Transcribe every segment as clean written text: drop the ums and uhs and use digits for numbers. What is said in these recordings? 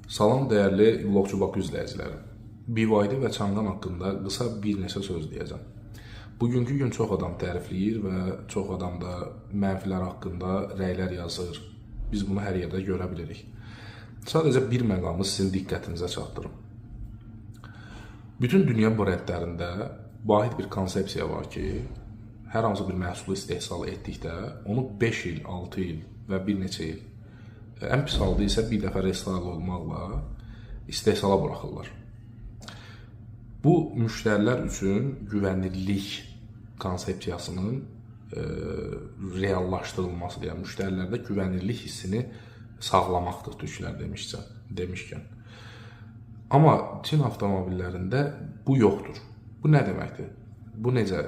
Salam dəyərli Vlogçu Baku izləyiciləri. BYD və Çanqan haqqında qısa bir neçə söz deyəcəm. Bugünkü gün çox adam tərifləyir və çox adam da mənfilər haqqında rəylər yazır. Biz bunu hər yerdə görə bilirik. Sadəcə bir məqamı sizin diqqətinizə çatdırım. Bütün dünya brendlərində vahid bir konsepsiya var ki, hər hansı bir məhsulu istehsal etdikdə onu 5 il, 6 il və bir neçə il, ən pis halda isə bir dəfə restayl olmaqla istehsala buraxırlar. Bu, müştərilər üçün güvənillik konsepsiyasının reallaşdırılması deyək, müştərilərdə güvənillik hissini sağlamaqdır türklər demişkən. Amma Çin avtomobillərində bu yoxdur. Bu nə deməkdir? Bu necə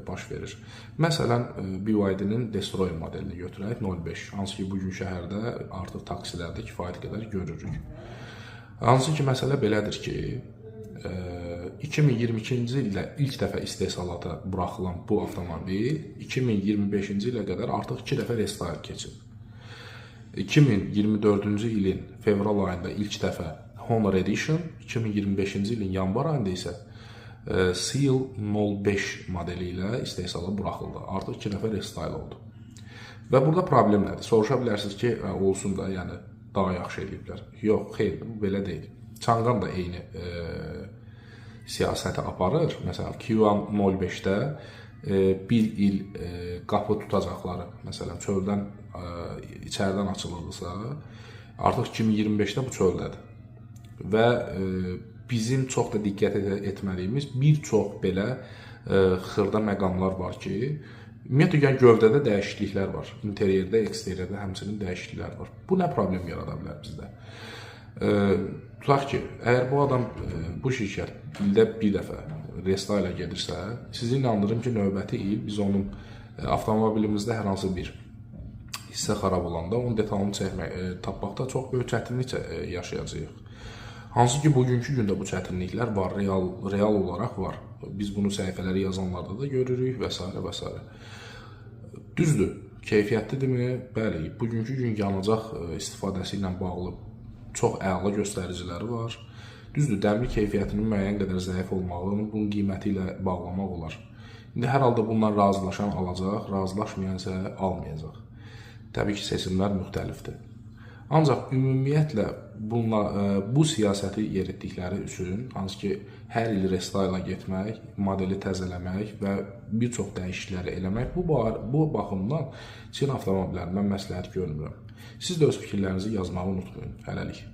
baş verir? Məsələn, BYD-nin Destroyer modelini götürək, 05. Hansı ki, bugün şəhərdə artıq taksilərdə kifayət qədər görürük. Hansı ki, məsələ belədir ki, 2022-ci ildə ilk dəfə istehsalata buraxılan bu avtomobil 2025-ci ilə qədər artıq 2 dəfə restayl keçib. 2024-cü ilin fevral ayında ilk dəfə Honor Edition, 2025-ci ilin yanvar ayında isə Seal 05 modeli ilə istehsala buraxıldı. Artıq 2 dəfə restayl oldu. Və burada problem nədir? Soruşa bilərsiniz ki, olsun da, yəni daha yaxşı ediblər. Yox, xeyr, bu belə deyil. Çanqan da eyni siyasəti aparır. Məsələn, Q05-də bir il qapı tutacaqları, məsələn, çöldən içəridən açılırdısa, artıq 2025-də bu çöldədir. Və bizim çox da diqqət etmədiyimiz bir çox belə xırda məqamlar var ki, ümumiyyətlə gövdədə dəyişikliklər var. İnteryerdə, eksteryerdə həmçinin dəyişikliklər var. Bu nə problem yarada bilər bizdə? Tutaq ki, əgər bu adam, bu şirkət ildə bir dəfə restayla gedirsə, sizi inandırım ki, növbəti il biz onun avtomobilimizdə hər hansı bir hissə xarab olanda onun detalını tapmaqda çox böyük çətinlik yaşayacağıq. Hansı ki, bugünkü gündə bu çətinliklər var, real olaraq var. Biz bunu səhifələri yazanlarda da görürük və s. və s. Düzdür, keyfiyyətlidirmi? Bəli, bugünkü gün yanacaq istifadəsi ilə bağlı çox əla göstəriciləri var. Düzdür, dəmir keyfiyyətinin müəyyən qədər zəif olmağını bunun qiyməti ilə bağlamaq olar. İndi hər halda bundan razılaşan alacaq, razılaşmayan isə almayacaq. Təbii ki, seçimlər müxtəlifdir. Ancaq ümumiyyətlə bu siyasəti yeritdikləri üçün, hansı ki, hər il restayla getmək, modeli təzələmək və bir çox dəyişiklikləri eləmək, bu baxımdan Çin avtomobillərini mən məsləhət görmürəm. Siz də öz fikirlərinizi yazmağı unutmayın. Hələlik.